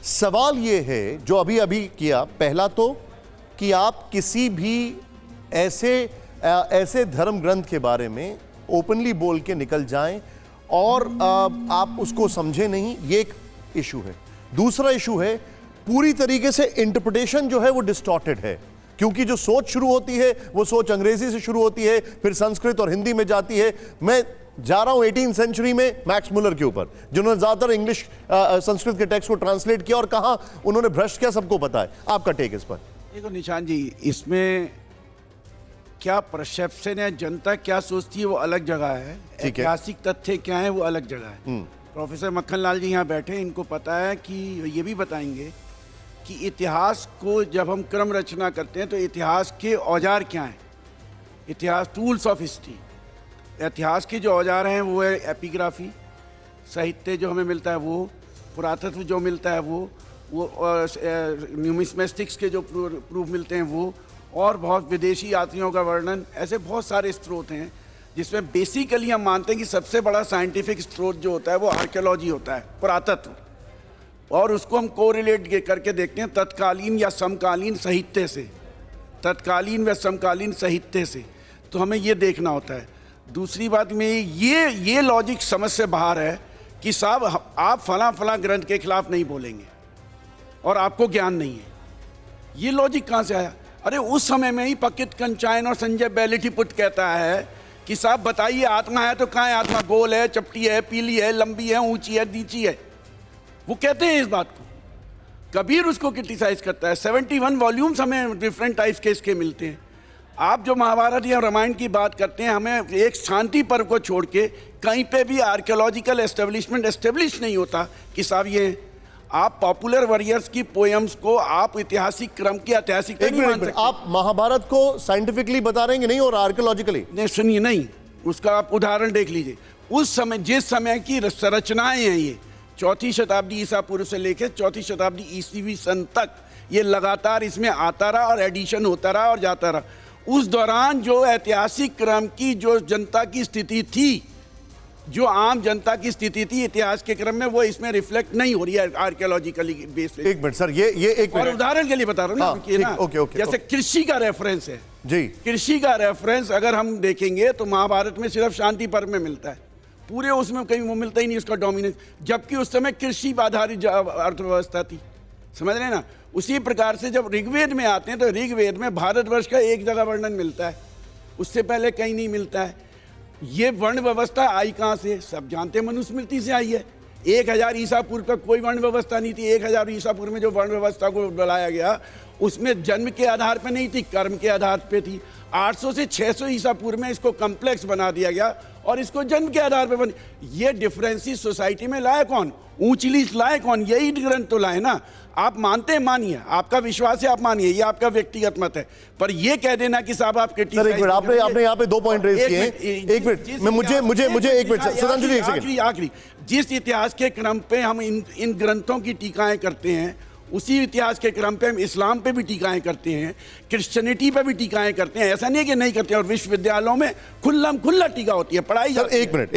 सवाल ये है जो अभी अभी किया, पहला तो कि आप किसी भी ऐसे धर्म ग्रंथ के बारे में ओपनली बोल के निकल जाएं और आप उसको समझे नहीं, ये एक इशू है। दूसरा इशू है पूरी तरीके से इंटरप्रिटेशन जो है वो डिस्टॉर्टेड है, क्योंकि जो सोच शुरू होती है वो सोच अंग्रेजी से शुरू होती है, फिर संस्कृत और हिंदी में जाती है। मैं जा रहा हूं 18वीं सेंचुरी में मैक्स मुलर के ऊपर, जिन्होंने ज्यादातर इंग्लिश संस्कृत के टेक्स्ट को ट्रांसलेट किया और कहा उन्होंने भ्रष्ट किया, सबको पता है। आपका टेक इस पर? देखो निशान जी, इसमें क्या परसेप्शन है, जनता क्या सोचती है वो अलग जगह है, ऐतिहासिक तथ्य क्या है वो अलग जगह है। प्रोफेसर मक्खन लाल जी यहाँ बैठे, इनको पता है कि ये भी बताएंगे कि इतिहास को जब हम क्रम रचना करते हैं तो इतिहास के औजार क्या हैं, इतिहास टूल्स ऑफ हिस्ट्री। इतिहास के जो औजार हैं वो है एपिग्राफी, साहित्य जो हमें मिलता है वो, पुरातत्व जो मिलता है वो न्यूमिस्मेटिक्स के जो प्रूफ मिलते हैं वो, और बहुत विदेशी यात्रियों का वर्णन। ऐसे बहुत सारे स्रोत हैं जिसमें बेसिकली हम मानते हैं कि सबसे बड़ा साइंटिफिक स्रोत जो होता है वो आर्कियोलॉजी होता है, पुरातत्व, और उसको हम कोरिलेट करके देखते हैं तत्कालीन या समकालीन साहित्य से, तत्कालीन व समकालीन साहित्य से। तो हमें ये देखना होता है। दूसरी बात में ये लॉजिक समझ से बाहर है कि साहब आप फला ग्रंथ के खिलाफ नहीं बोलेंगे और आपको ज्ञान नहीं है। ये लॉजिक कहाँ से आया? अरे उस समय में ही पकित कंचायन और संजय बैलिटीपुट कहता है कि साहब बताइए आत्मा है तो कहाँ है आत्मा? गोल है, चपटी है, पीली है, लंबी है, ऊंची है, नीची है। वो कहते हैं इस बात को। कबीर उसको क्रिटिसाइज करता है। 71 वॉल्यूम्स हमें डिफरेंट टाइप्स के इसके मिलते हैं। आप जो महाभारत या रामायण की बात करते हैं, हमें एक शांति पर्व को छोड़ के कहीं पे भी आर्कियोलॉजिकल एस्टेब्लिशमेंट एस्टेब्लिश नहीं होता कि साहब ये आप पॉपुलर वॉरियर्स की पोएम्स को आप ऐतिहासिक क्रम की ऐतिहासिक नहीं मान सकते। आप महाभारत को साइंटिफिकली बता रहे हैं नहीं और आर्कियोलॉजिकली नहीं? सुनिए, नहीं, उसका आप उदाहरण देख लीजिए। उस समय जिस समय की संरचनाएं हैं, ये 4वीं शताब्दी ईसा पूर्व से लेकर 4वीं शताब्दी ईस्वी सन तक ये लगातार इसमें आता रहा और एडिशन होता रहा और जाता रहा। उस दौरान जो ऐतिहासिक क्रम की जो जनता की स्थिति थी, जो आम जनता की स्थिति थी इतिहास के क्रम में, वो इसमें रिफ्लेक्ट नहीं हो रही है आर्कियोलॉजिकली बेस पे। एक मिनट सर, ये एक और उदाहरण के लिए बता रहा हूँ ना, ओके, जैसे कृषि का रेफरेंस है जी, कृषि का रेफरेंस अगर हम देखेंगे तो महाभारत में सिर्फ शांति पर्व में मिलता है, पूरे उसमें कहीं वो मिलता ही नहीं उसका डोमिनेंस, जबकि उस समय कृषि आधारित अर्थव्यवस्था थी। समझ रहे हैं ना? उसी प्रकार से जब ऋग्वेद में आते हैं तो ऋग्वेद में भारतवर्ष का एक जगह वर्णन मिलता है, उससे पहले कहीं नहीं मिलता है। ये वर्ण व्यवस्था आई कहाँ से? सब जानते हैं, मनुस्मृति से आई है। 1000 ईसा पूर्व तक कोई वर्ण व्यवस्था नहीं थी। 1000 ईसा पूर्व में जो वर्ण व्यवस्था को बनाया गया उसमें जन्म के आधार पर नहीं थी, कर्म के आधार पर थी। 800 से 600 ईसा पूर्व में इसको कम्प्लेक्स बना दिया गया और इसको जन्म के आधार पर बने। ये डिफरेंसेस सोसाइटी में लाए कौन? ऊंच नीच लाए कौन? यही ग्रंथ तो लाए ना। आप मानते हैं, मानिए, आपका विश्वास है, आप मानिए, ये आपका व्यक्तिगत मत है, पर ये कह देना कि साहब आप आपने यहाँ पे 2 पॉइंट रेज किए हैं। एक मिनट मुझे एक मिनट सुधांशु जी, एक सेकंड। आखिरी जिस इतिहास के क्रम पे हम इन ग्रंथों की टीकाएं करते हैं, उसी इतिहास के क्रम पे हम इस्लाम पे भी टीकाएं करते हैं, क्रिश्चियनिटी पे भी टीकाएं करते हैं। ऐसा नहीं है कि नहीं करते हैं। और विश्वविद्यालयों में खुल्ला टीका होती है, पढ़ाई। एक मिनट